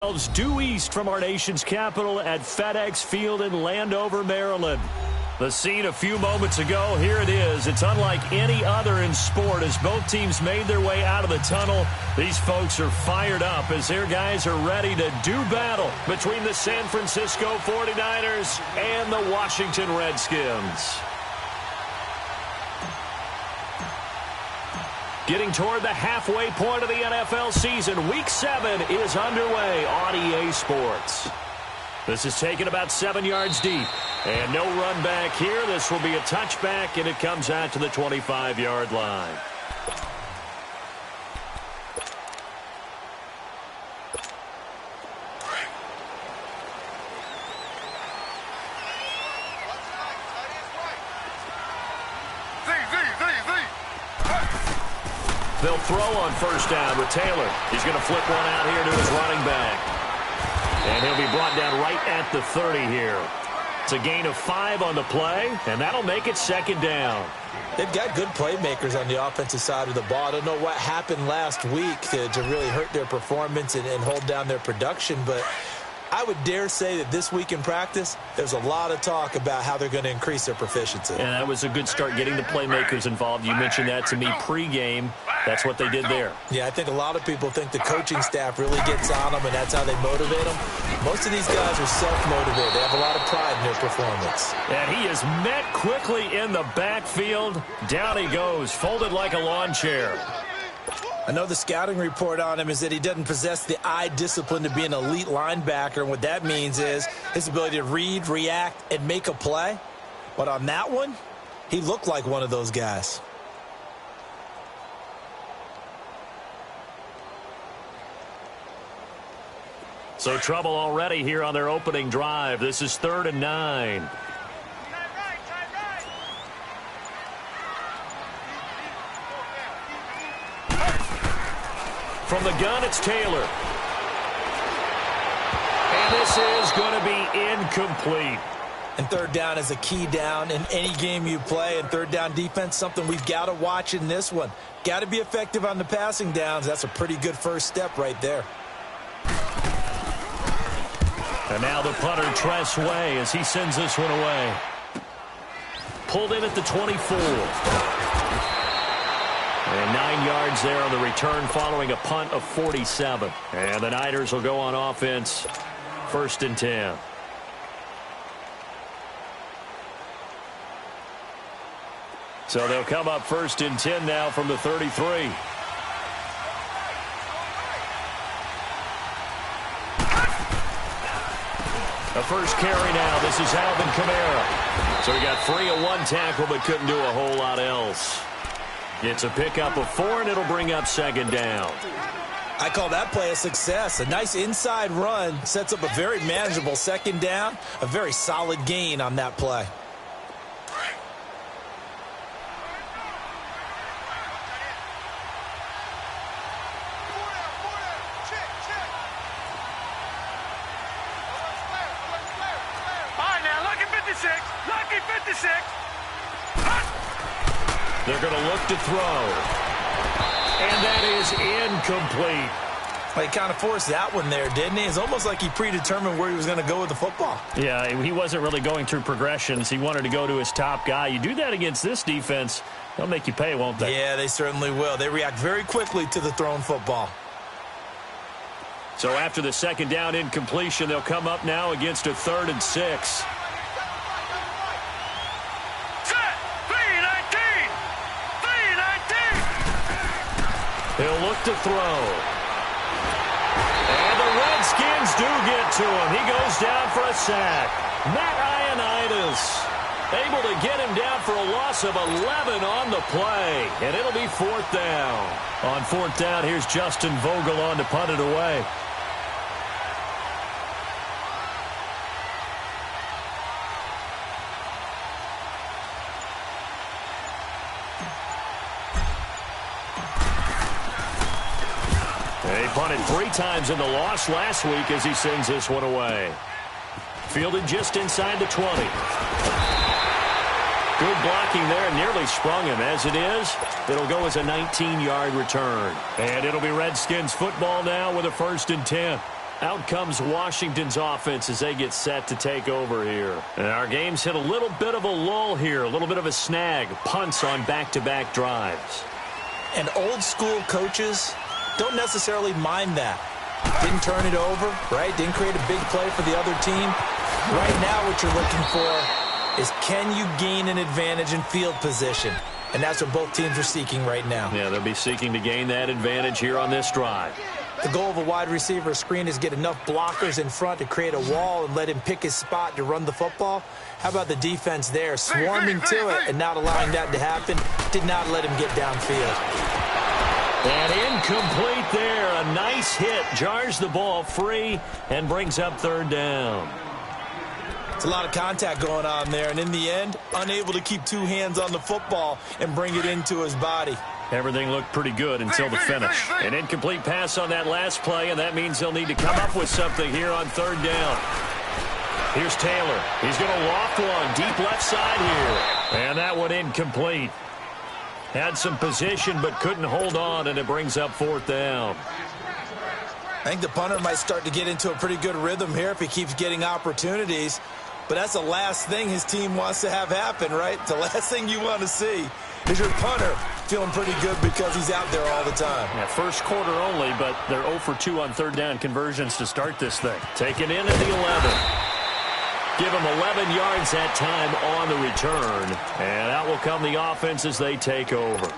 Due east from our nation's capital at FedEx Field in Landover, Maryland. The scene a few moments ago, here it is. It's unlike any other in sport as both teams made their way out of the tunnel. These folks are fired up as their guys are ready to do battle between the San Francisco 49ers and the Washington Redskins. Getting toward the halfway point of the NFL season, Week 7 is underway on EA Sports. This is taken about 7 yards deep. And no run back here. This will be a touchback, and it comes out to the 25-yard line. They'll throw on first down with Taylor. He's going to flip one out here to his running back. And he'll be brought down right at the 30 here. It's a gain of 5 on the play, and that'll make it second down. They've got good playmakers on the offensive side of the ball. I don't know what happened last week to really hurt their performance and hold down their production, but I would dare say that this week in practice, there's a lot of talk about how they're going to increase their proficiency. And that was a good start getting the playmakers involved. You mentioned that to me pregame. That's what they did there. Yeah, I think a lot of people think the coaching staff really gets on them, and that's how they motivate them. Most of these guys are self-motivated. They have a lot of pride in their performance. And he is met quickly in the backfield. Down he goes, folded like a lawn chair. I know the scouting report on him is that he doesn't possess the eye discipline to be an elite linebacker. And what that means is his ability to read, react, and make a play. But on that one, he looked like one of those guys. So trouble already here on their opening drive. This is 3rd and 9. From the gun, it's Taylor. And this is going to be incomplete. And 3rd down is a key down in any game you play. And 3rd down defense, something we've got to watch in this one. Got to be effective on the passing downs. That's a pretty good first step right there. And now the punter, Tress Way, as he sends this one away. Pulled in at the 24. And 9 yards there on the return following a punt of 47. And the Niners will go on offense, 1st and 10. So they'll come up 1st and 10 now from the 33. The first carry now. This is Alvin Kamara. So he got free of 1 tackle but couldn't do a whole lot else. It's a pickup of 4, and it'll bring up 2nd down. I call that play a success. A nice inside run sets up a very manageable 2nd down. A very solid gain on that play. They're going to look to throw. And that is incomplete. Well, he kind of forced that one there, didn't he? It's almost like he predetermined where he was going to go with the football. Yeah, he wasn't really going through progressions. He wanted to go to his top guy. You do that against this defense, they'll make you pay, won't they? Yeah, they certainly will. They react very quickly to the thrown football. So after the 2nd down incompletion, they'll come up now against a 3rd and 6. He'll look to throw. And the Redskins do get to him. He goes down for a sack. Matt Ioannidis able to get him down for a loss of 11 on the play. And it'll be 4th down. On 4th down, here's Justin Vogel on to punt it away. He punted 3 times in the loss last week as he sends this one away. Fielded just inside the 20. Good blocking there, nearly sprung him. As it is, it'll go as a 19-yard return. And it'll be Redskins football now with a 1st and 10. Out comes Washington's offense as they get set to take over here. And our game's hit a little bit of a lull here, a little bit of a snag. Punts on back-to-back drives. And old-school coaches don't necessarily mind that. Didn't turn it over, right? Didn't create a big play for the other team. Right now what you're looking for is, can you gain an advantage in field position? And that's what both teams are seeking right now. Yeah, they'll be seeking to gain that advantage here on this drive. The goal of a wide receiver screen is get enough blockers in front to create a wall and let him pick his spot to run the football. How about the defense there, swarming to it and not allowing that to happen? Did not let him get downfield. And incomplete there. A nice hit. Jars the ball free and brings up third down. It's a lot of contact going on there, and in the end, unable to keep two hands on the football and bring it into his body. Everything looked pretty good until the finish. An incomplete pass on that last play, and that means they'll need to come up with something here on third down. Here's Taylor. He's going to loft one deep left side here. And that one incomplete. Had some position but couldn't hold on, and it brings up fourth down. I think the punter might start to get into a pretty good rhythm here if he keeps getting opportunities. But that's the last thing his team wants to have happen, right? The last thing you want to see is your punter feeling pretty good because he's out there all the time. Yeah, first quarter only, but they're 0 for 2 on third down conversions to start this thing. Taken in at the 11. Give them 11 yards that time on the return. And out will come the offense as they take over.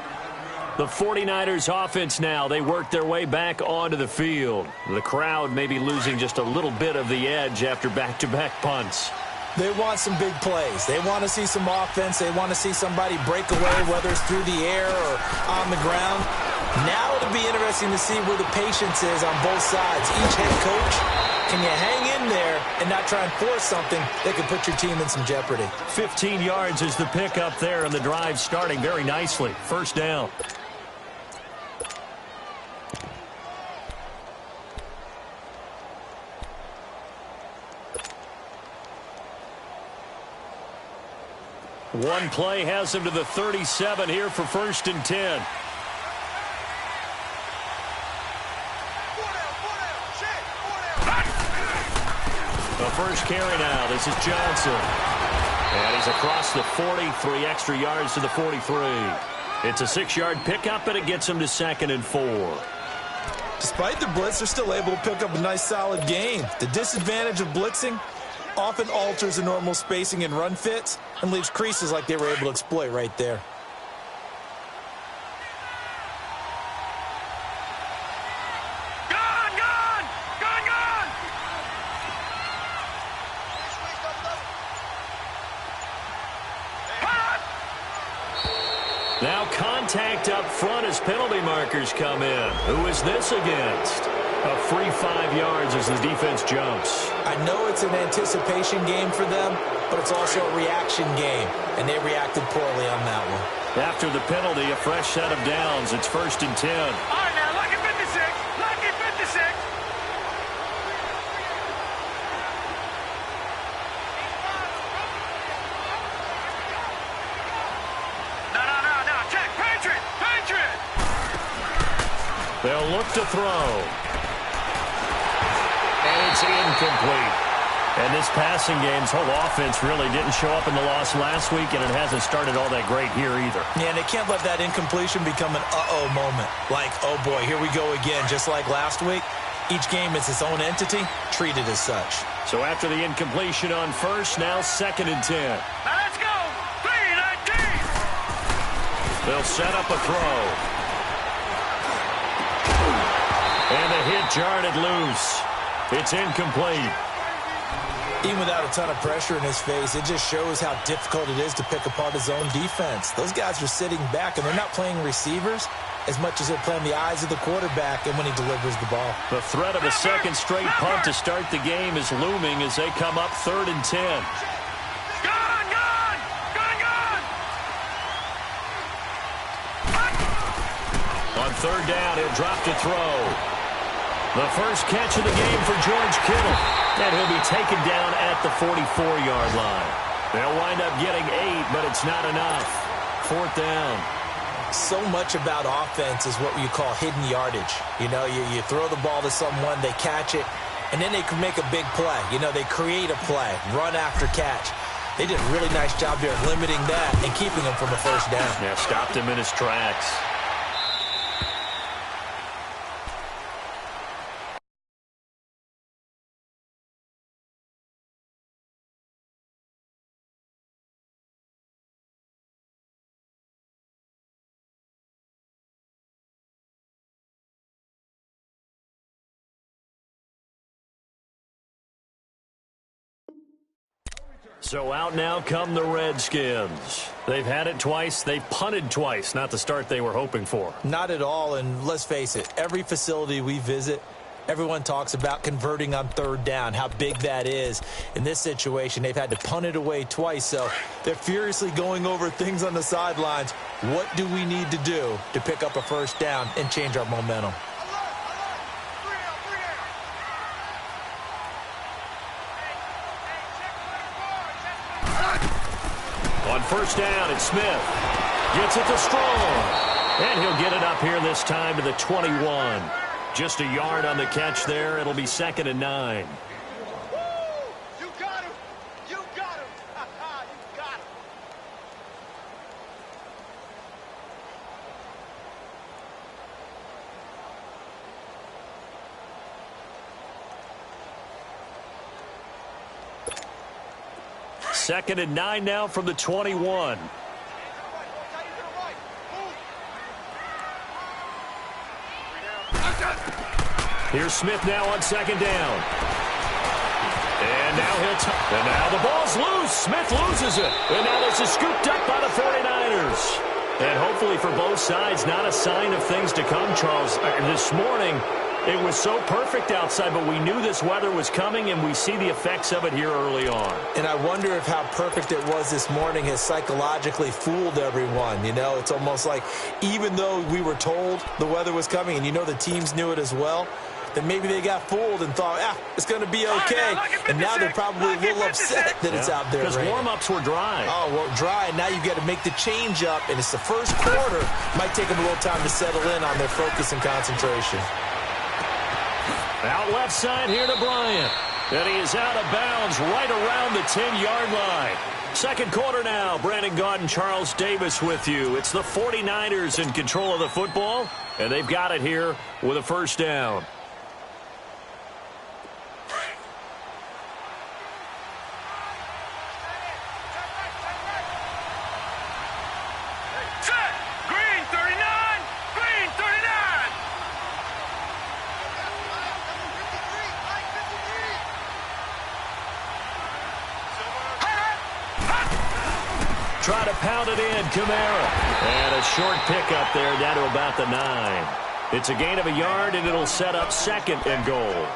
The 49ers offense now, they work their way back onto the field. The crowd may be losing just a little bit of the edge after back-to-back punts. They want some big plays. They want to see some offense. They want to see somebody break away, whether it's through the air or on the ground. Now it'll be interesting to see where the patience is on both sides. Each head coach, can you hang in there and not try and force something that could put your team in some jeopardy? 15 yards is the pickup there, and the drive starting very nicely. First down. One play has him to the 37 here for first and 10. The first carry now. This is Johnson. And he's across the 40, 3 extra yards to the 43. It's a 6-yard pickup, and it gets him to 2nd and 4. Despite the blitz, they're still able to pick up a nice solid gain. The disadvantage of blitzing often alters the normal spacing and run fits and leaves creases like they were able to exploit right there. Now contact up front as penalty markers come in. Who is this against? A free 5 yards as the defense jumps. I know it's an anticipation game for them, but it's also a reaction game, and they reacted poorly on that one. After the penalty, a fresh set of downs. It's first and 10. All right, now, lucky 56. Lucky 56. No. Check. Patriot. They'll look to throw. And it's incomplete. And this passing game's whole offense really didn't show up in the loss last week, and it hasn't started all that great here either. Yeah, and they can't let that incompletion become an uh-oh moment. Like, oh boy, here we go again. Just like last week, each game is its own entity, treated as such. So after the incompletion on first, now 2nd and 10. Now let's go. 3-19. They'll set up a throw. And the hit jarred it loose. It's incomplete. Even without a ton of pressure in his face, it just shows how difficult it is to pick apart his own defense. Those guys are sitting back, and they're not playing receivers as much as they're playing the eyes of the quarterback and when he delivers the ball. The threat of a second straight punt to start the game is looming as they come up 3rd and 10. Gone. On 3rd down, he'll drop to throw. The first catch of the game for George Kittle. And he'll be taken down at the 44-yard line. They'll wind up getting 8, but it's not enough. 4th down. So much about offense is what you call hidden yardage. You know, you throw the ball to someone, they catch it, and then they can make a big play. You know, they create a play, run after catch. They did a really nice job there limiting that and keeping him from a first down. Yeah, stopped him in his tracks. So out now come the Redskins. They've had it twice. They've punted twice. Not the start they were hoping for. Not at all, and let's face it, every facility we visit, everyone talks about converting on third down, how big that is. In this situation, they've had to punt it away twice, so they're furiously going over things on the sidelines. What do we need to do to pick up a first down and change our momentum? On first down, it's Smith. Gets it to Strong. And he'll get it up here this time to the 21. Just a yard on the catch there. It'll be 2nd and 9. You got him. You got him. You got him. Second and 9 now from the 21. Here's Smith now on 2nd down. And now the ball's loose. Smith loses it. And now this is scooped up by the 49ers. And hopefully for both sides, not a sign of things to come, Charles. This morning, it was so perfect outside, but we knew this weather was coming, and we see the effects of it here early on. And I wonder if how perfect it was this morning has psychologically fooled everyone. You know, it's almost like even though we were told the weather was coming, and you know the teams knew it as well, then maybe they got fooled and thought, it's going to be okay. And now they're probably a little upset that it's out there. Because warm-ups were dry. Oh, well, dry, and now you've got to make the change up, and it's the first quarter. Might take them a little time to settle in on their focus and concentration. Out left side here to Bryant. And he is out of bounds right around the 10-yard line. Second quarter now. Brandon Gaudin, Charles Davis with you. It's the 49ers in control of the football, and they've got it here with a first down. Try to pound it in, Kamara. And a short pickup there down to about the 9. It's a gain of a yard, and it'll set up 2nd and goal.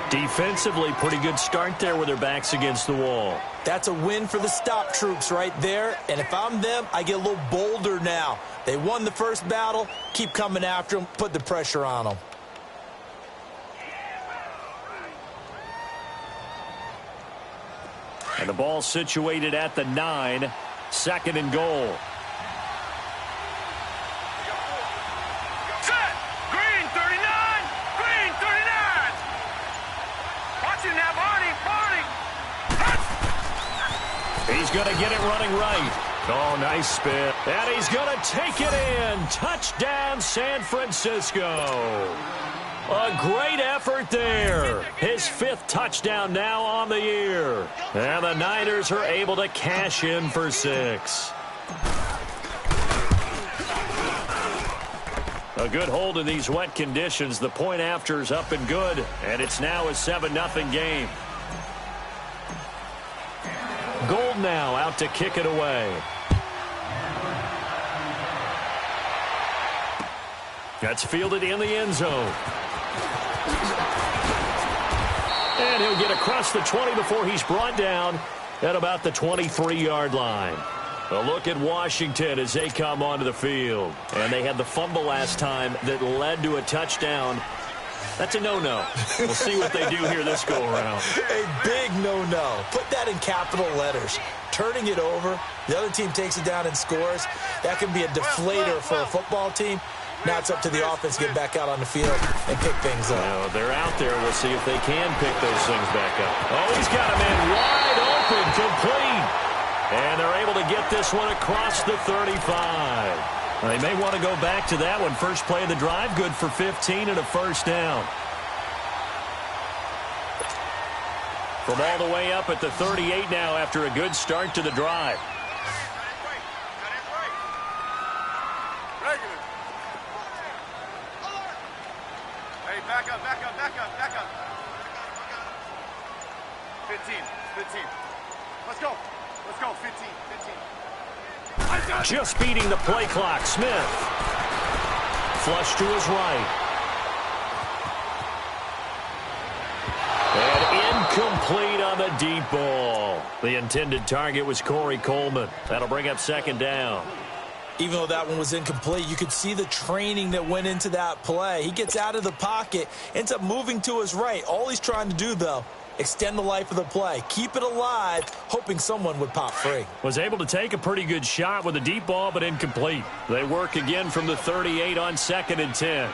Defensively, pretty good start there with their backs against the wall. That's a win for the stop troops right there. And if I'm them, I get a little bolder now. They won the first battle. Keep coming after them. Put the pressure on them. And the ball situated at the 9. 2nd and goal. Set. Green 39. Green 39. Watching that Barney. He's going to get it running right. Oh, nice spin. And he's going to take it in. Touchdown, San Francisco. A great effort there. His 5th touchdown now on the year. And the Niners are able to cash in for 6. A good hold in these wet conditions. The point after is up and good. And it's now a 7-0 game. Gold now out to kick it away. That's fielded in the end zone. And he'll get across the 20 before he's brought down at about the 23-yard line. A look at Washington as they come onto the field. And they had the fumble last time that led to a touchdown. That's a no-no. We'll see what they do here this go-around. A big no-no. Put that in capital letters. Turning it over, the other team takes it down and scores. That can be a deflator for a football team. Now it's up to the offense to get back out on the field and pick things up. Well, they're out there. We'll see if they can pick those things back up. Oh, he's got him in wide open, complete. And they're able to get this one across the 35. They may want to go back to that one. First play of the drive, good for 15 and a first down. From all the way up at the 38 now after a good start to the drive. Hey, back up, back up, back up, back up. 15, 15. Let's go. Let's go, 15, 15. Just beating the play clock. Smith. Flush to his right. And incomplete on the deep ball. The intended target was Corey Coleman. That'll bring up second down. Even though that one was incomplete, you could see the training that went into that play. He gets out of the pocket, ends up moving to his right. All he's trying to do, though, extend the life of the play. Keep it alive, hoping someone would pop free. Was able to take a pretty good shot with a deep ball, but incomplete. They work again from the 38 on 2nd and 10.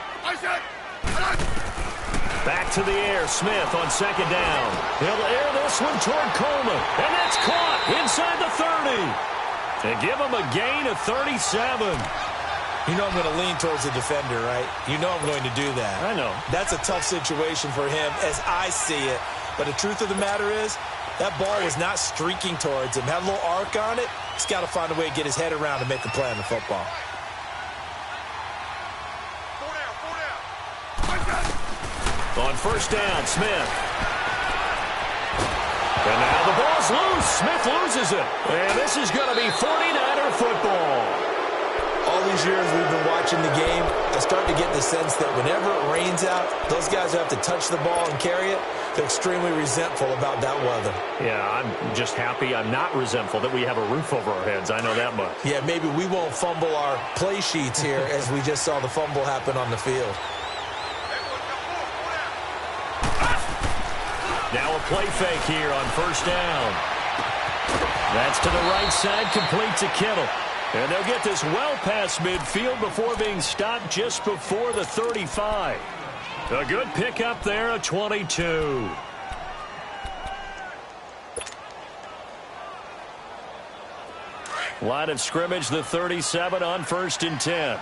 Back to the air. Smith on second down. He'll air this one toward Coleman. And that's caught inside the 30. They give him a gain of 37. You know I'm going to lean towards the defender, right? You know I'm going to do that. I know. That's a tough situation for him as I see it. But the truth of the matter is, that ball was not streaking towards him. Had a little arc on it. He's got to find a way to get his head around and make a play on the football. On first down, Smith. And now the ball's loose. Smith loses it. And this is going to be 49er football. All these years we've been watching the game, I start to get the sense that whenever it rains out, those guys who have to touch the ball and carry it, they're extremely resentful about that weather. Yeah, I'm just happy I'm not resentful that we have a roof over our heads. I know that much. Yeah, maybe we won't fumble our play sheets here as we just saw the fumble happen on the field. Now a play fake here on first down. That's to the right side, complete to Kittle. And they'll get this well past midfield before being stopped just before the 35. A good pickup there, a 22. Line of scrimmage, the 37 on 1st and 10.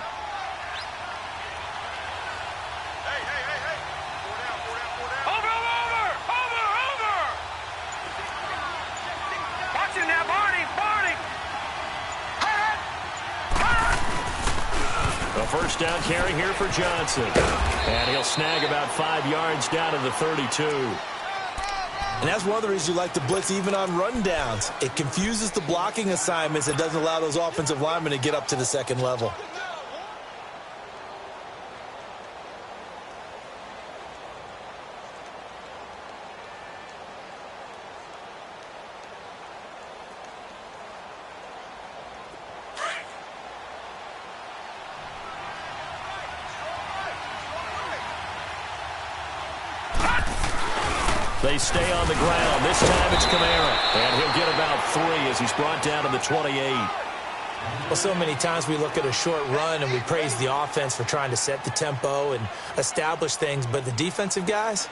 First down carry here for Johnson. And he'll snag about 5 yards down to the 32. And that's one of the reasons you like to blitz even on rundowns. It confuses the blocking assignments. It doesn't allow those offensive linemen to get up to the second level. They stay on the ground. This time it's Kamara. And he'll get about 3 as he's brought down to the 28. Well, so many times we look at a short run and we praise the offense for trying to set the tempo and establish things. But the defensive guys,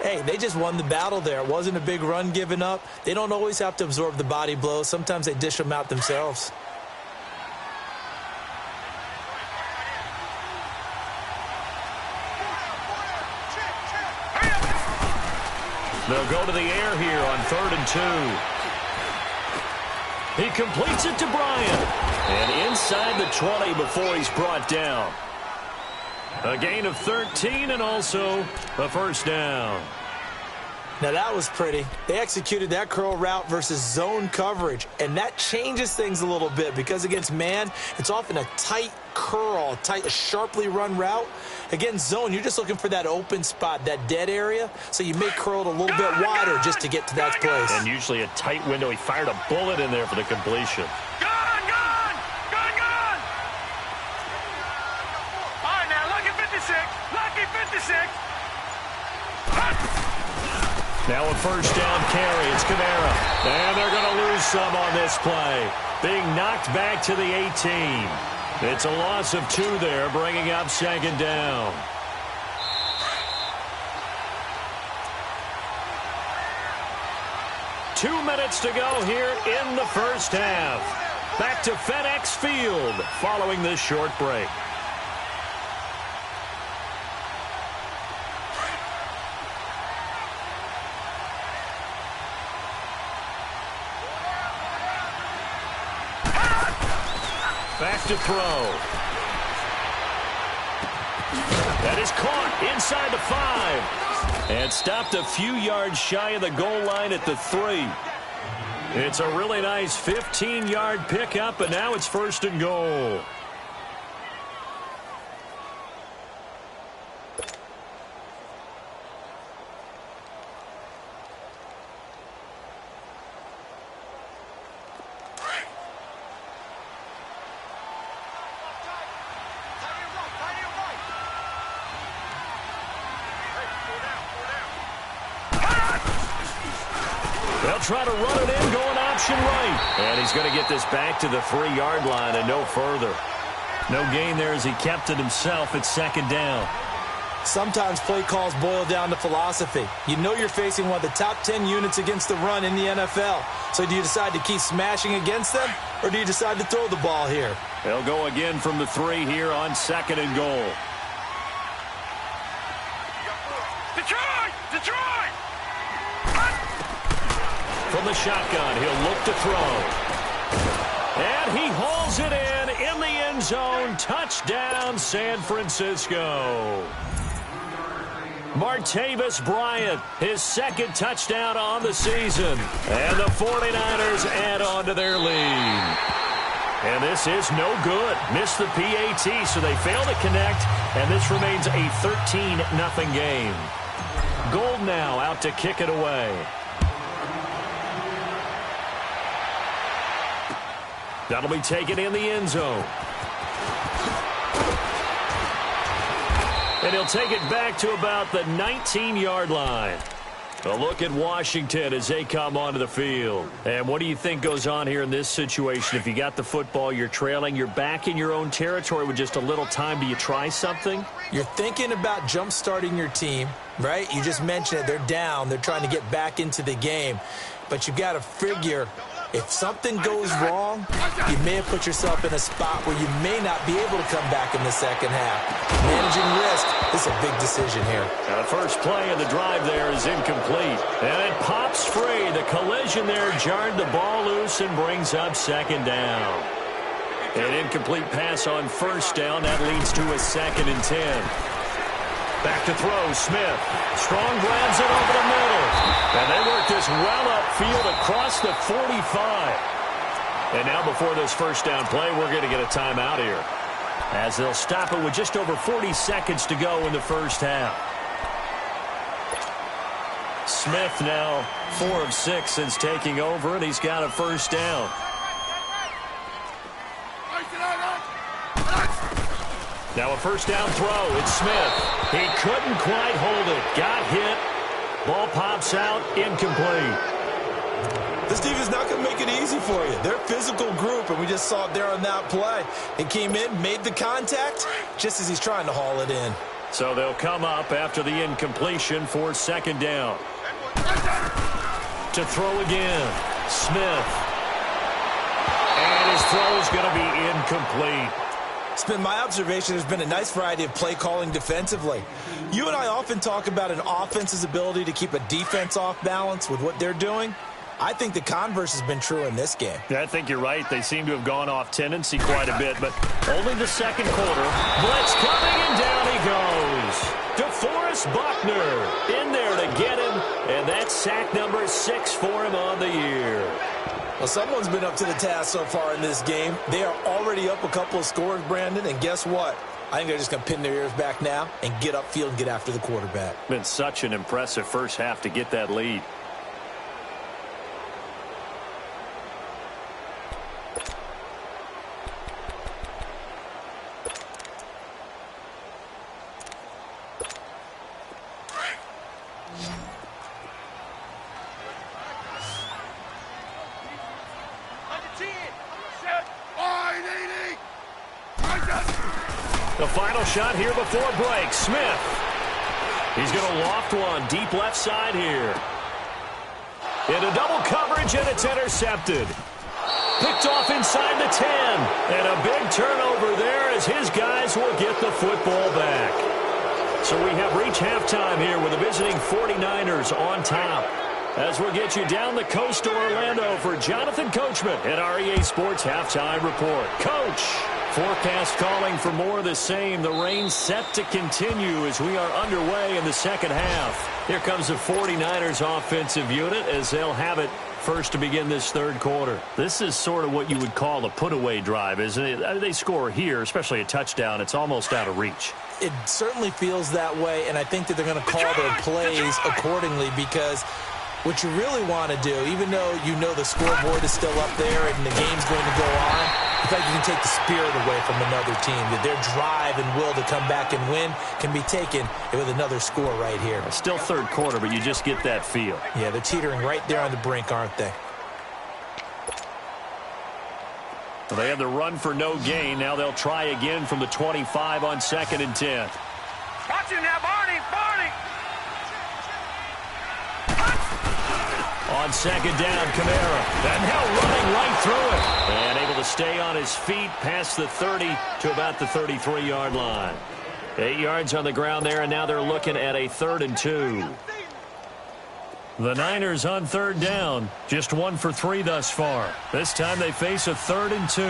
hey, they just won the battle there. It wasn't a big run given up. They don't always have to absorb the body blows. Sometimes they dish them out themselves. They'll go to the air here on 3rd and 2. He completes it to Bryant. And inside the 20 before he's brought down. A gain of 13 and also a first down. Now that was pretty. They executed that curl route versus zone coverage, and that changes things a little bit because against man, it's often a tight curl, a sharply run route. Against zone, you're just looking for that open spot, that dead area, so you may curl it a little bit wider just to get to that place. And usually a tight window. He fired a bullet in there for the completion. Gone! All right, now, lucky 56. Lucky 56. Now a first down carry. It's Kamara. And they're going to lose some on this play. Being knocked back to the 18. It's a loss of 2 there, bringing up second down. Two minutes to go here in the first half. Back to FedEx Field following this short break. Back to throw. That is caught inside the 5. And stopped a few yards shy of the goal line at the 3. It's a really nice 15-yard pickup, and now it's first and goal. They'll try to run it in, going option right. And he's going to get this back to the 3-yard line and no further. No gain there as he kept it himself at second down. Sometimes play calls boil down to philosophy. You know you're facing one of the top 10 units against the run in the NFL. So do you decide to keep smashing against them, or do you decide to throw the ball here? They'll go again from the 3 here on second and goal. Detroit! Detroit! From the shotgun, he'll look to throw. And he hauls it in the end zone. Touchdown, San Francisco. Martavis Bryant, his second touchdown on the season. And the 49ers add on to their lead. And this is no good. Missed the PAT, so they fail to connect. And this remains a 13-0 game. Gold now out to kick it away. That'll be taken in the end zone. And he'll take it back to about the 19-yard line. A look at Washington as they come onto the field. And what do you think goes on here in this situation? If you got the football, you're trailing, you're back in your own territory with just a little time. Do you try something? You're thinking about jump-starting your team, right? You just mentioned it. They're down. They're trying to get back into the game. But you've got to figure, if something goes wrong, you may have put yourself in a spot where you may not be able to come back in the second half. Managing risk is a big decision here. Now the first play of the drive there is incomplete. And it pops free. The collision there jarred the ball loose and brings up second down. An incomplete pass on first down. That leads to a 2nd and 10. Back to throw, Smith. Strong grabs it over the middle. And they work this well upfield across the 45. And now before this first down play, we're going to get a timeout here, as they'll stop it with just over 40 seconds to go in the first half. Smith now 4 of 6 since taking over, and he's got a first down. Now a first down throw. It's Smith. He couldn't quite hold it. Got hit. Ball pops out. Incomplete. This defense is not going to make it easy for you. They're a physical group, and we just saw it there on that play. It came in, made the contact, just as he's trying to haul it in. So they'll come up after the incompletion for second down. To throw again. Smith. And his throw is going to be incomplete. It's been my observation there's been a nice variety of play calling defensively. You and I often talk about an offense's ability to keep a defense off balance with what they're doing. I think the converse has been true in this game. Yeah, I think you're right. They seem to have gone off tendency quite a bit, but only the second quarter. Blitz coming, and down he goes. DeForest Buckner in there to get him, and that's sack number 6 for him on the year. Well, someone's been up to the task so far in this game. They are already up a couple of scores, Brandon, and guess what? I think they're just going to pin their ears back now and get upfield and get after the quarterback. Been such an impressive first half to get that lead. The final shot here before break. Smith. He's going to loft one deep left side here. Into double coverage, and it's intercepted. Picked off inside the 10. And a big turnover there as his guys will get the football back. So we have reached halftime here with the visiting 49ers on top. As we'll get you down the coast to Orlando for Jonathan Coachman at our EA Sports Halftime Report. Coach, forecast calling for more of the same. The rain set to continue as we are underway in the second half. Here comes the 49ers offensive unit as they'll have it first to begin this third quarter. This is sort of what you would call a put-away drive, isn't it? They score here, especially a touchdown. It's almost out of reach. It certainly feels that way, and I think that they're going to call their plays accordingly because what you really want to do, even though you know the scoreboard is still up there and the game's going to go on, I think you can take the spirit away from another team. That their drive and will to come back and win can be taken with another score right here. Still third quarter, but you just get that feel. Yeah, they're teetering right there on the brink, aren't they? Well, they have the run for no gain. Now they'll try again from the 25 on 2nd and 10. Watch him now, Barney! On 2nd down, Kamara. And now running right through it. And able to stay on his feet past the 30 to about the 33-yard line. 8 yards on the ground there, and now they're looking at a 3rd and 2. The Niners on 3rd down. Just 1 for 3 thus far. This time they face a 3rd and 2.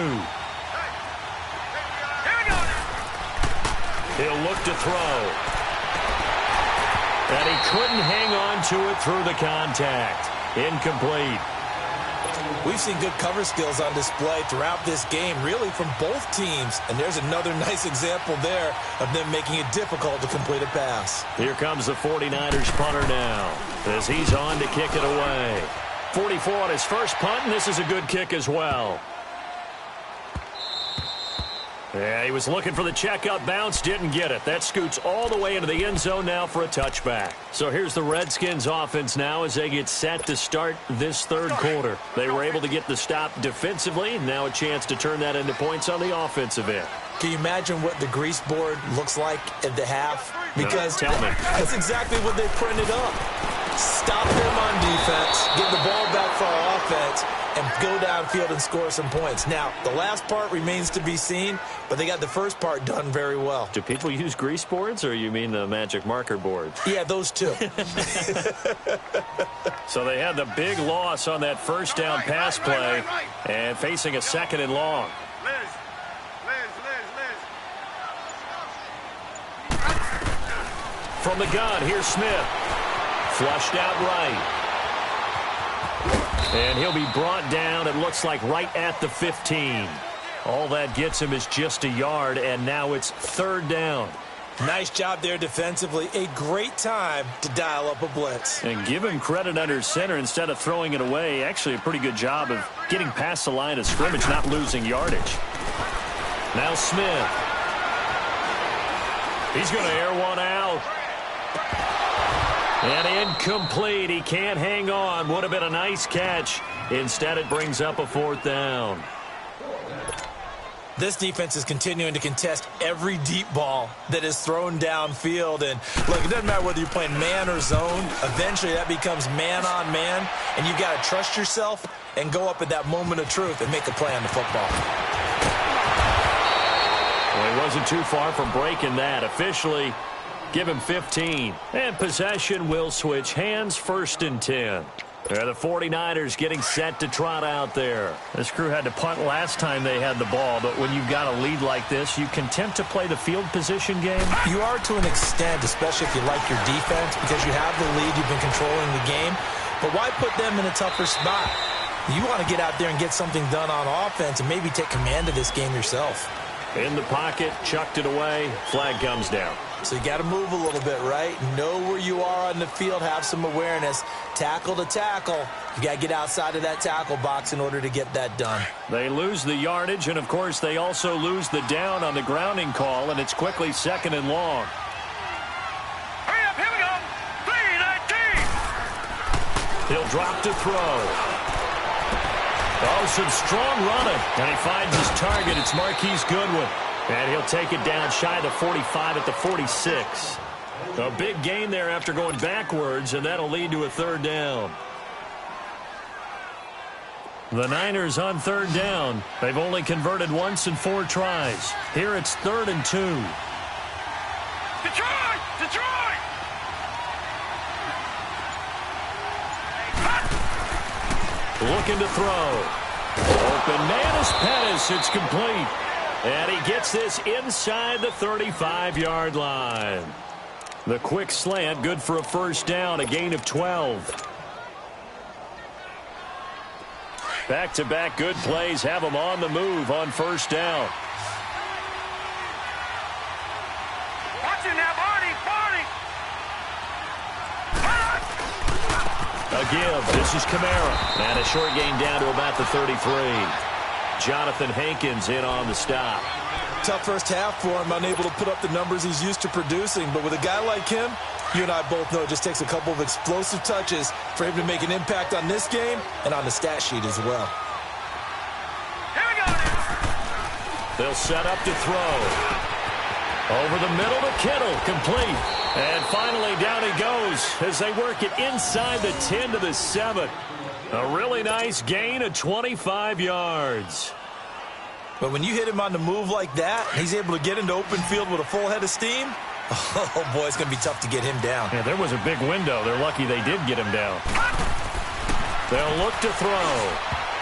He'll look to throw. And he couldn't hang on to it through the contact. Incomplete. We've seen good cover skills on display throughout this game, really from both teams. And there's another nice example there of them making it difficult to complete a pass. Here comes the 49ers punter now as he's on to kick it away. 44 on his first punt, and this is a good kick as well. Yeah, he was looking for the checkup bounce, didn't get it. That scoots all the way into the end zone now for a touchback. So here's the Redskins offense now as they get set to start this third quarter. They were able to get the stop defensively. Now a chance to turn that into points on the offensive end. Can you imagine what the grease board looks like at the half? Because tell me. That's exactly what they printed up. Stop them on defense, get the ball back for our offense, and go downfield and score some points. Now, the last part remains to be seen, but they got the first part done very well. Do people use grease boards, or you mean the magic marker boards? Yeah, those two. So they had the big loss on that first down pass play and facing a 2nd and long. From the gun, here's Smith. Flushed out right. And he'll be brought down, it looks like, right at the 15. All that gets him is just a yard, and now it's 3rd down. Nice job there defensively. A great time to dial up a blitz. And give him credit under center instead of throwing it away. Actually, a pretty good job of getting past the line of scrimmage, not losing yardage. Now Smith. He's going to air one out. And incomplete. He can't hang on. Would have been a nice catch. Instead, it brings up a 4th down. This defense is continuing to contest every deep ball that is thrown downfield. And, look, it doesn't matter whether you're playing man or zone. Eventually, that becomes man on man. And you've got to trust yourself and go up at that moment of truth and make a play on the football. Well, he wasn't too far from breaking that. Officially, give him 15. And possession will switch hands, 1st and 10. The 49ers getting set to trot out there. This crew had to punt last time they had the ball, but when you've got a lead like this, you content to play the field position game? You are to an extent, especially if you like your defense, because you have the lead, you've been controlling the game. But why put them in a tougher spot? You want to get out there and get something done on offense and maybe take command of this game yourself. In the pocket, chucked it away, flag comes down. So you got to move a little bit, right? Know where you are on the field, have some awareness. Tackle to tackle. You got to get outside of that tackle box in order to get that done. They lose the yardage, and, of course, they also lose the down on the grounding call, and it's quickly 2nd and long. Hurry up, here we go. 3-19. He'll drop to throw. Oh, some strong running. And he finds his target. It's Marquise Goodwin. And he'll take it down shy of the 45 at the 46. A big gain there after going backwards, and that'll lead to a third down. The Niners on third down. They've only converted once in 4 tries. Here it's 3rd and 2. Detroit! Detroit! Looking to throw. Open man is Pettis. It's complete. And he gets this inside the 35-yard line. The quick slant, good for a first down, a gain of 12. Back-to-back good plays have them on the move on first down. Watch it now, Barney! A give. This is Kamara. And a short gain down to about the 33. Jonathan Hankins in on the stop. Tough first half for him, unable to put up the numbers he's used to producing. But with a guy like him, you and I both know it just takes a couple of explosive touches for him to make an impact on this game and on the stat sheet as well. Here we go now. They'll set up to throw. Over the middle to Kittle. Complete. And finally down he goes as they work it inside the 10 to the 7. A really nice gain of 25 yards. But when you hit him on the move like that, he's able to get into open field with a full head of steam. Oh, boy, it's going to be tough to get him down. Yeah, there was a big window. They're lucky they did get him down. They'll look to throw.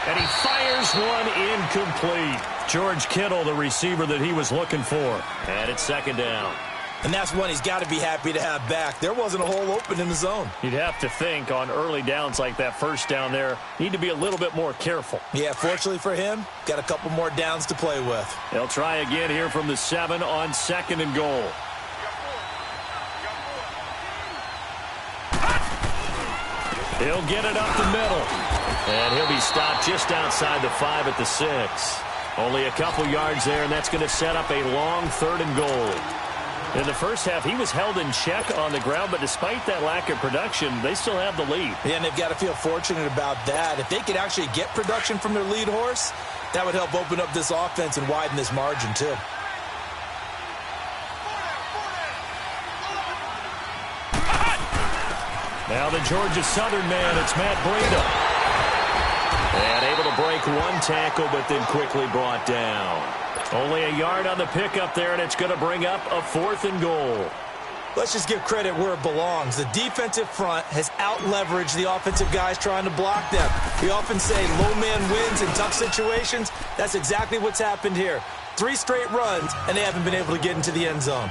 And he fires one incomplete. George Kittle, the receiver that he was looking for. And it's 2nd down. And that's one he's got to be happy to have back. There wasn't a hole open in the zone. You'd have to think on early downs like that first down there, need to be a little bit more careful. Yeah, fortunately for him, got a couple more downs to play with. They'll try again here from the 7 on 2nd and goal. He'll get it up the middle. And he'll be stopped just outside the 5 at the 6. Only a couple yards there, and that's going to set up a long 3rd and goal. In the first half, he was held in check on the ground, but despite that lack of production, they still have the lead. Yeah, and they've got to feel fortunate about that. If they could actually get production from their lead horse, that would help open up this offense and widen this margin, too. Now the Georgia Southern man, it's Matt Breida. And able to break one tackle, but then quickly brought down. Only a yard on the pickup there, and it's going to bring up a 4th and goal. Let's just give credit where it belongs. The defensive front has out-leveraged the offensive guys trying to block them. We often say low man wins in tough situations. That's exactly what's happened here. 3 straight runs, and they haven't been able to get into the end zone.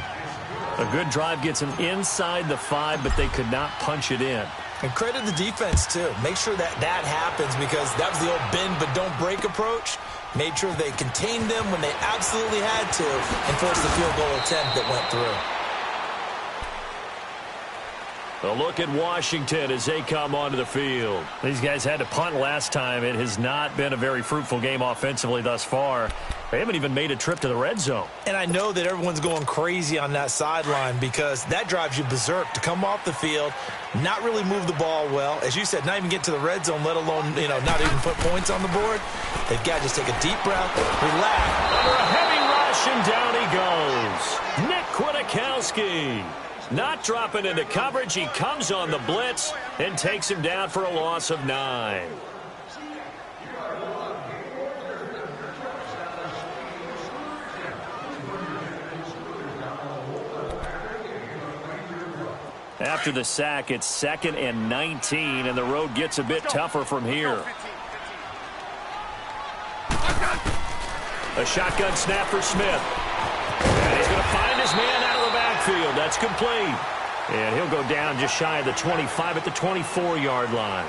A good drive gets them inside the 5, but they could not punch it in. And credit the defense, too. Make sure that happens because that was the old bend but don't break approach. Made sure they contained them when they absolutely had to and forced the field goal attempt that went through. A look at Washington as they come onto the field. These guys had to punt last time. It has not been a very fruitful game offensively thus far. They haven't even made a trip to the red zone. And I know that everyone's going crazy on that sideline because that drives you berserk to come off the field, not really move the ball well. As you said, not even get to the red zone, let alone, not even put points on the board. They've got to just take a deep breath, relax. Under a heavy rush, and down he goes. Nick Kwiatkowski. Not dropping into coverage. He comes on the blitz and takes him down for a loss of 9. After the sack, it's 2nd and 19, and the road gets a bit tougher from here. A shotgun snap for Smith. And he's going to find his man out of the backfield. That's complete. And he'll go down just shy of the 25 at the 24-yard line.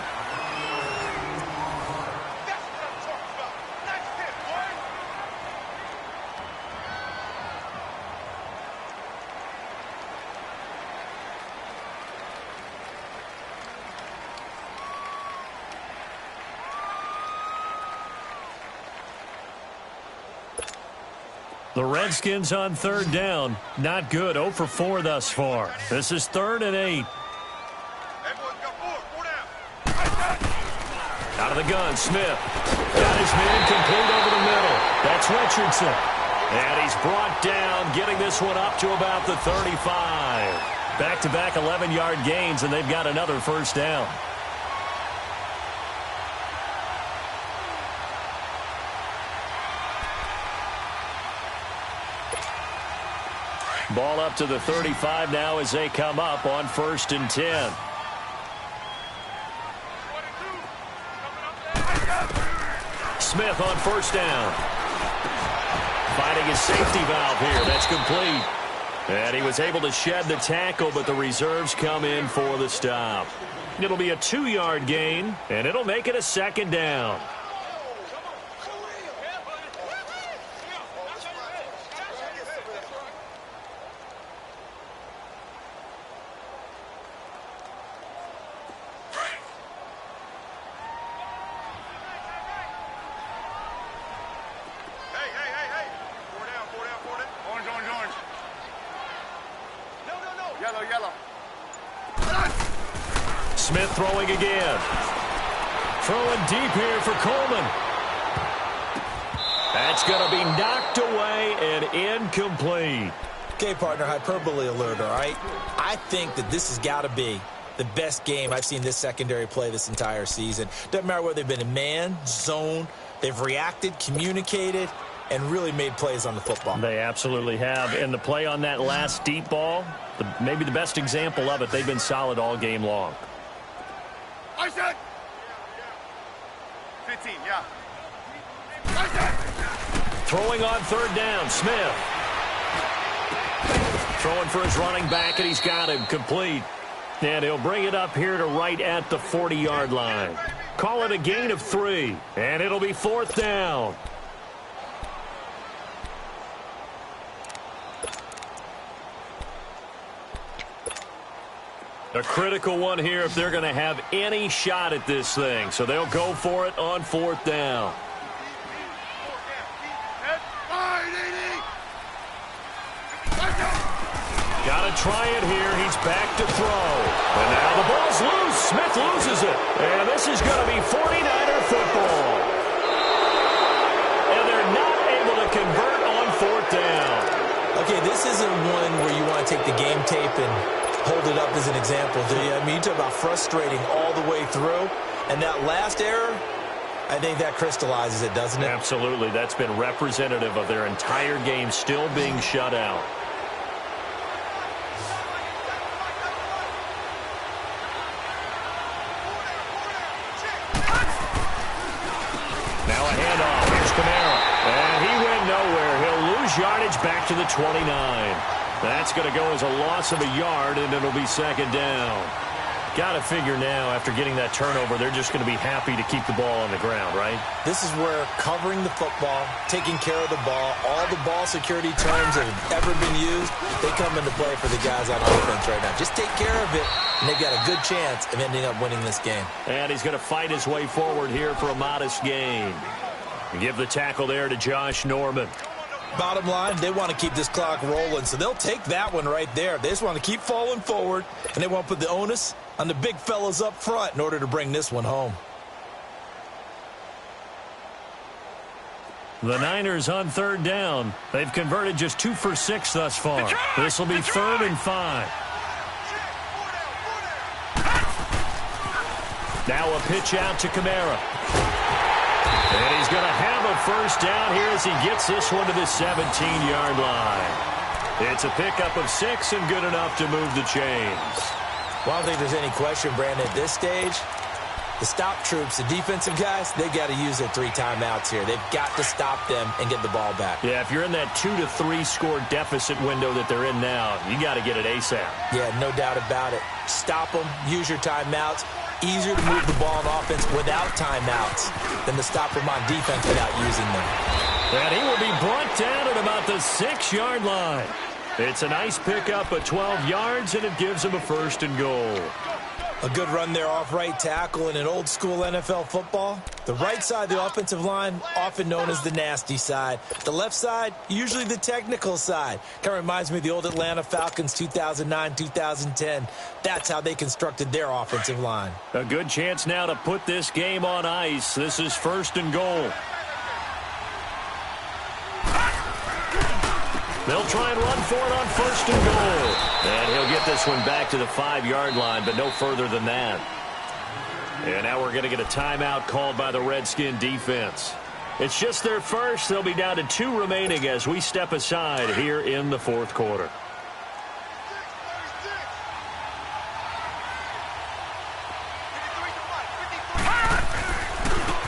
The Redskins on 3rd down. Not good. 0 for 4 thus far. This is 3rd and 8. Out of the gun, Smith. Got his man complete over the middle. That's Richardson. And he's brought down, getting this one up to about the 35. Back-to-back 11-yard gains, and they've got another first down. Ball up to the 35 now as they come up on 1st and 10. Smith on 1st down. Finding his safety valve here. That's complete. And he was able to shed the tackle, but the reserves come in for the stop. It'll be a 2-yard gain, and it'll make it a 2nd down. Smith throwing again. Throwing deep here for Coleman. That's going to be knocked away and incomplete. Okay, partner, hyperbole alert, all right? I think that this has got to be the best game I've seen this secondary play this entire season. Doesn't matter whether they've been in man, zone, they've reacted, communicated, and really made plays on the football. They absolutely have. And the play on that last deep ball, maybe the best example of it, they've been solid all game long. I said 15, yeah. I said. Throwing on 3rd down, Smith. Throwing for his running back, and he's got him complete. And he'll bring it up here to right at the 40-yard line. Call it a gain of 3, and it'll be 4th down. A critical one here if they're going to have any shot at this thing. So they'll go for it on 4th down. Got to try it here. He's back to throw. And now the ball's loose. Smith loses it. And this is going to be 49er football. And they're not able to convert on 4th down. Okay, this isn't one where you want to take the game tape and hold it up as an example, do you? I mean, you talk about frustrating all the way through. And that last error, I think that crystallizes it, doesn't it? Absolutely. That's been representative of their entire game still being shut out. Now a handoff. Here's Camara. And he went nowhere. He'll lose yardage back to the 29. That's going to go as a loss of a yard, and it'll be 2nd down. Got to figure now, after getting that turnover, they're just going to be happy to keep the ball on the ground, right? This is where covering the football, taking care of the ball, all the ball security terms that have ever been used, they come into play for the guys on offense right now. Just take care of it, and they've got a good chance of ending up winning this game. And he's going to fight his way forward here for a modest gain. Give the tackle there to Josh Norman. Bottom line, they want to keep this clock rolling, so they'll take that one right there. They just want to keep falling forward, and they want to put the onus on the big fellas up front in order to bring this one home. The Niners on 3rd down. They've converted just 2 for 6 thus far. This will be 3rd and 5. Now a pitch out to Camara. And he's going to have a first down here as he gets this one to the 17-yard line. It's a pickup of 6 and good enough to move the chains. Well, I don't think there's any question, Brandon, at this stage. The stop troops, the defensive guys, they got to use their 3 timeouts here. They've got to stop them and get the ball back. Yeah, if you're in that 2 to 3 score deficit window that they're in now, you got to get it ASAP. Yeah, no doubt about it. Stop them, use your timeouts. Easier to move the ball on offense without timeouts than to stop them on defense without using them. And he will be brought down at about the 6-yard line. It's a nice pickup of 12 yards, and it gives him a 1st and goal. A good run there off right tackle in an old-school NFL football. The right side of the offensive line, often known as the nasty side. The left side, usually the technical side. Kind of reminds me of the old Atlanta Falcons 2009-2010. That's how they constructed their offensive line. A good chance now to put this game on ice. This is 1st and goal. They'll try and run for it on 1st and goal. And he'll get this one back to the 5-yard line, but no further than that. And now we're going to get a timeout called by the Redskin defense. It's just their first. They'll be down to 2 remaining as we step aside here in the 4th quarter.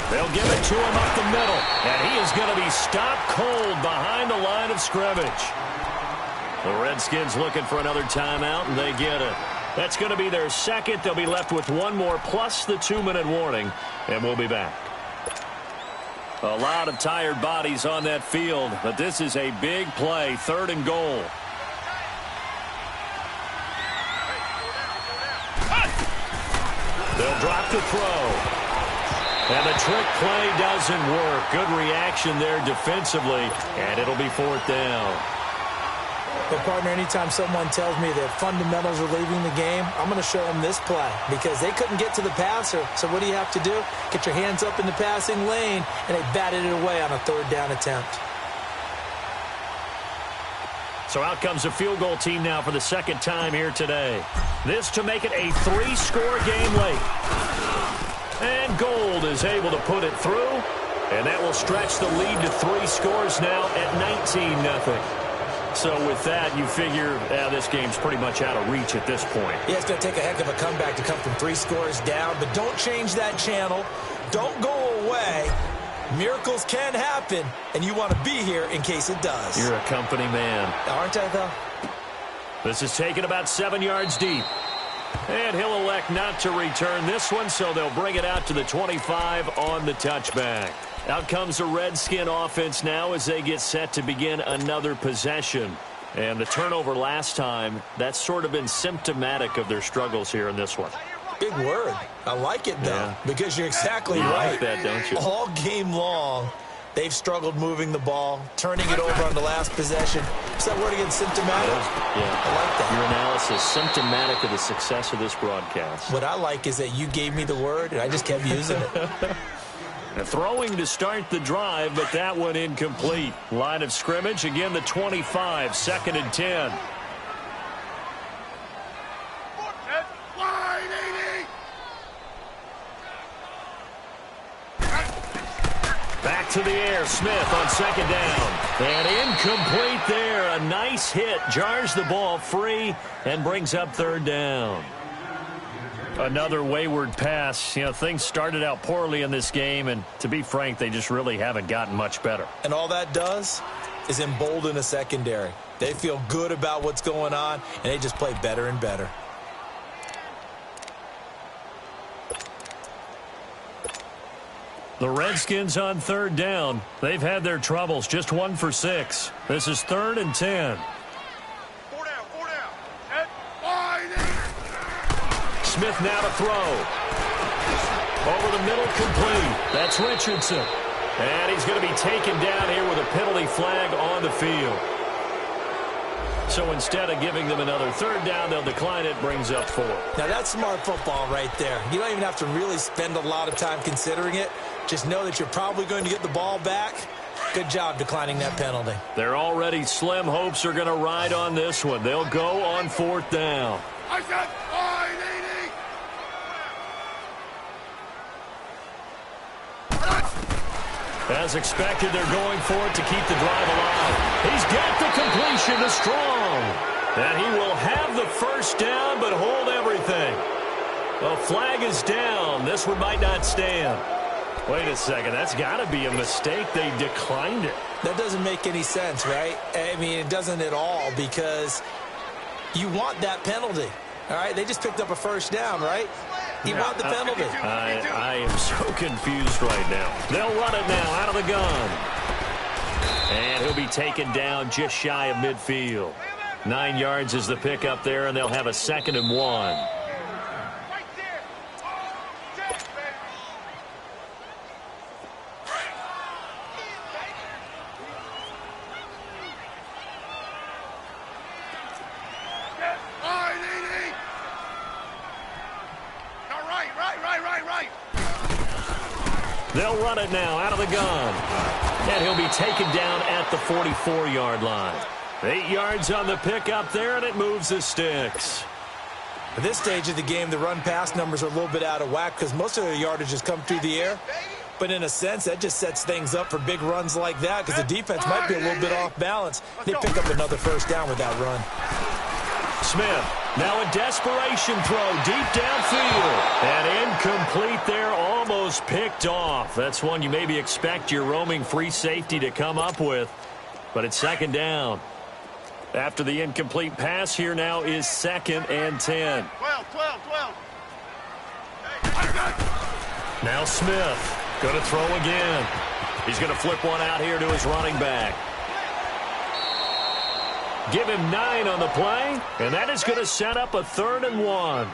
They'll give it to him up the middle, and he is going to be stopped cold behind the line of scrimmage. The Redskins looking for another timeout, and they get it. That's going to be their second. They'll be left with one more plus the 2-minute warning, and we'll be back. A lot of tired bodies on that field, but this is a big play, 3rd and goal. They'll drop the throw. And the trick play doesn't work. Good reaction there defensively, and it'll be 4th down. But, partner, anytime someone tells me that fundamentals are leaving the game, I'm going to show them this play because they couldn't get to the passer. So what do you have to do? Get your hands up in the passing lane, and they batted it away on a 3rd down attempt. So out comes a field goal team now for the 2nd time here today. This to make it a 3-score game late. And Gold is able to put it through, and that will stretch the lead to 3 scores now at 19-0. So with that, you figure this game's pretty much out of reach at this point. Yeah, it's going to take a heck of a comeback to come from 3 scores down, but don't change that channel. Don't go away. Miracles can happen, and you want to be here in case it does. You're a company man. Aren't I, though? This is taken about 7 yards deep. And he'll elect not to return this one, so they'll bring it out to the 25 on the touchback. Out comes the Redskin offense now as they get set to begin another possession. And the turnover last time, that's sort of been symptomatic of their struggles here in this one. Big word. I like it, though, because you're exactly right. Like that, don't you? All game long, they've struggled moving the ball, turning it over on the last possession. Is that word again, symptomatic? Yeah. I like that. Your analysis, symptomatic of the success of this broadcast. What I like is that you gave me the word, and I just kept using it. Throwing to start the drive, but that one incomplete. Line of scrimmage, again the 25, 2nd and 10. Back to the air, Smith on 2nd down. And incomplete there. A nice hit, jars the ball free, and brings up 3rd down. Another wayward pass. You know, things started out poorly in this game, and to be frank, they just really haven't gotten much better. And all that does is embolden a secondary. They feel good about what's going on, and they just play better and better. The Redskins on 3rd down. They've had their troubles, just 1 for 6. This is 3rd and 10. 4 down, 4 down. Head wide. Smith now to throw. Over the middle, complete. That's Richardson. And he's going to be taken down here with a penalty flag on the field. So instead of giving them another 3rd down, they'll decline it, brings up 4. Now that's smart football right there. You don't even have to really spend a lot of time considering it. Just know that you're probably going to get the ball back. Good job declining that penalty. They're already slim hopes are going to ride on this one. They'll go on 4th down. I said 580. As expected, they're going for it to keep the drive alive. He's got the completion to Strong. And he will have the 1st down, but hold everything. The flag is down. This one might not stand. Wait a second. That's got to be a mistake. They declined it. That doesn't make any sense, right? I mean, it doesn't at all because you want that penalty. All right? They just picked up a 1st down, right? You want the penalty. I am so confused right now. They'll run it now out of the gun. And he'll be taken down just shy of midfield. 9 yards is the pickup there, and they'll have a 2nd and 1. They'll run it now out of the gun. And he'll be taken down at the 44-yard line. 8 yards on the pickup there, and it moves the sticks. At this stage of the game, the run-pass numbers are a little bit out of whack because most of their yardage has come through the air. But in a sense, that just sets things up for big runs like that because the defense might be a little bit off balance. They pick up another first down with that run. Smith, now a desperation throw deep downfield. And incomplete there, almost picked off. That's one you maybe expect your roaming free safety to come up with. But it's second down. After the incomplete pass, here now is 2nd and 10. 12. Now Smith, going to throw again. He's going to flip one out here to his running back. Give him 9 on the play, and that is going to set up a 3rd and 1.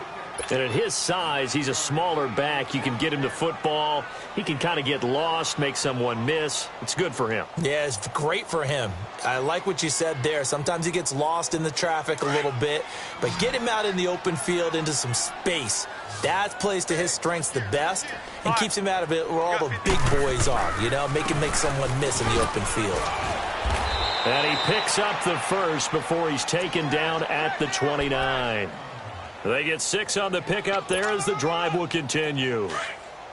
And at his size, he's a smaller back. You can get him to football. He can kind of get lost, make someone miss. It's good for him. Yeah, it's great for him. I like what you said there. Sometimes he gets lost in the traffic a little bit, but get him out in the open field into some space. That plays to his strengths the best and keeps him out of it where all the big boys are, you know, make him make someone miss in the open field. And he picks up the first before he's taken down at the 29. They get 6 on the pickup there as the drive will continue.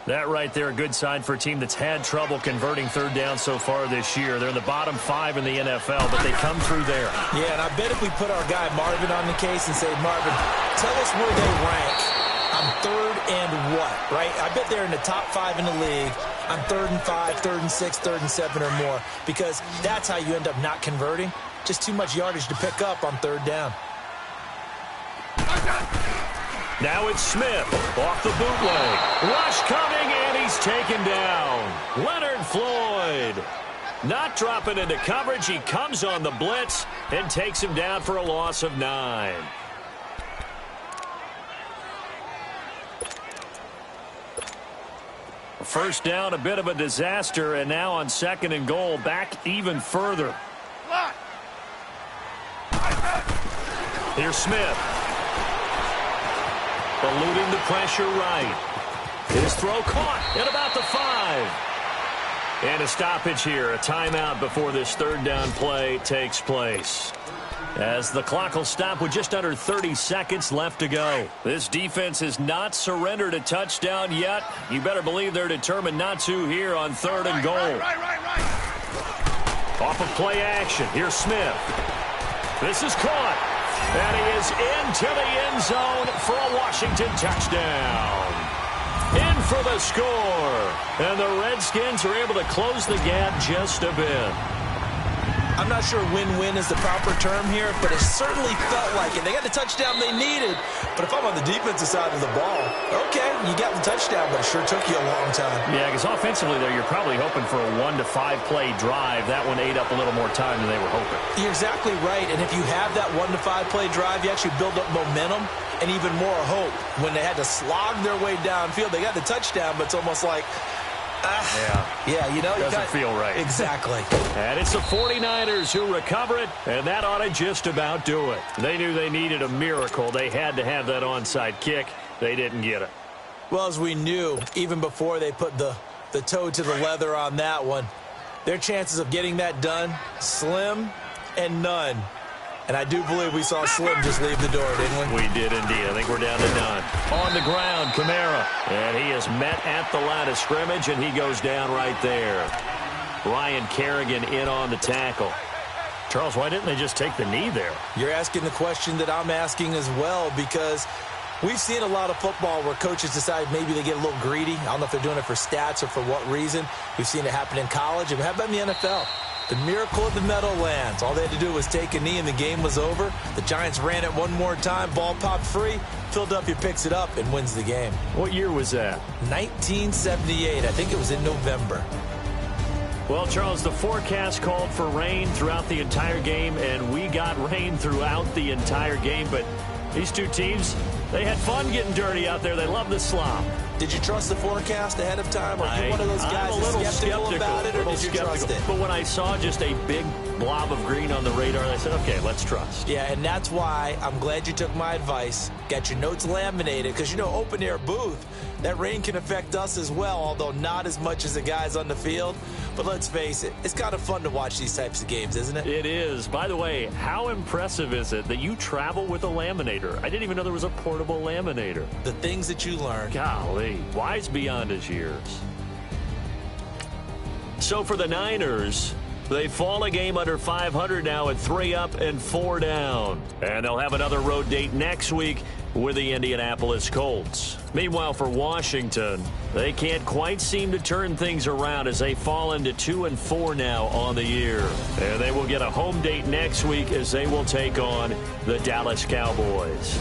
That right there, a good sign for a team that's had trouble converting 3rd down so far this year. They're in the bottom 5 in the NFL, but they come through there. Yeah, and I bet if we put our guy Marvin on the case and say, Marvin, tell us where they rank on 3rd and what, right? I bet they're in the top 5 in the league on 3rd and 5, 3rd and 6, 3rd and 7 or more, because that's how you end up not converting. Just too much yardage to pick up on 3rd down. Now it's Smith off the bootleg. Rush coming, and he's taken down. Leonard Floyd not dropping into coverage. He comes on the blitz and takes him down for a loss of 9. First down, a bit of a disaster, and now on 2nd and goal, back even further. Here's Smith. Eluding the pressure right. His throw caught at about the 5. And a stoppage here, a timeout before this 3rd down play takes place. As the clock will stop with just under 30 seconds left to go. This defense has not surrendered a touchdown yet. You better believe they're determined not to here on 3rd and goal. Off of play action, here's Smith. This is caught. And he is into the end zone for a Washington touchdown. In for the score. And the Redskins are able to close the gap just a bit. I'm not sure win-win is the proper term here, but it certainly felt like it. They got the touchdown they needed, but if I'm on the defensive side of the ball, okay, you got the touchdown, but it sure took you a long time. Yeah, because offensively there, you're probably hoping for a 1 to 5 play drive. That one ate up a little more time than they were hoping. You're exactly right, and if you have that 1 to 5 play drive, you actually build up momentum and even more hope. When they had to slog their way downfield, they got the touchdown, but it's almost like, yeah, you know, doesn't feel right. Exactly. And it's the 49ers who recover it, and that ought to just about do it. They knew they needed a miracle. They had to have that onside kick. They didn't get it. Well, as we knew, even before they put the toe to the leather on that one, their chances of getting that done, slim and none. And I do believe we saw Slim just leave the door, didn't we? We did indeed. I think we're down to none. On the ground, Kamara. And he is met at the line of scrimmage, and he goes down right there. Ryan Kerrigan in on the tackle. Charles, why didn't they just take the knee there? You're asking the question that I'm asking as well, because we've seen a lot of football where coaches decide maybe they get a little greedy. I don't know if they're doing it for stats or for what reason. We've seen it happen in college. And how about in the NFL? The miracle of the Meadowlands. All they had to do was take a knee and the game was over. The Giants ran it one more time. Ball popped free. Philadelphia picks it up and wins the game. What year was that? 1978. I think it was in November. Well, Charles, the forecast called for rain throughout the entire game, and we got rain throughout the entire game. But these two teams, they had fun getting dirty out there. They love the slop. Did you trust the forecast ahead of time? Are you one of those guys that's skeptical about it, or did you trust it? But when I saw just a big blob of green on the radar, I said, okay, let's trust. Yeah, and that's why I'm glad you took my advice. Got your notes laminated, because, you know, open-air booth, That rain can affect us as well, although not as much as the guys on the field. But let's face it, it's kind of fun to watch these types of games, isn't it? It is. By the way, how impressive is it that you travel with a laminator? I didn't even know there was a portable laminator. The things that you learn. Golly, wise beyond his years. So for the Niners, they fall a game under 500 now at 3 up and 4 down. And they'll have another road date next week with the Indianapolis Colts. Meanwhile, for Washington, they can't quite seem to turn things around as they fall into 2 and 4 now on the year. And they will get a home date next week as they will take on the Dallas Cowboys.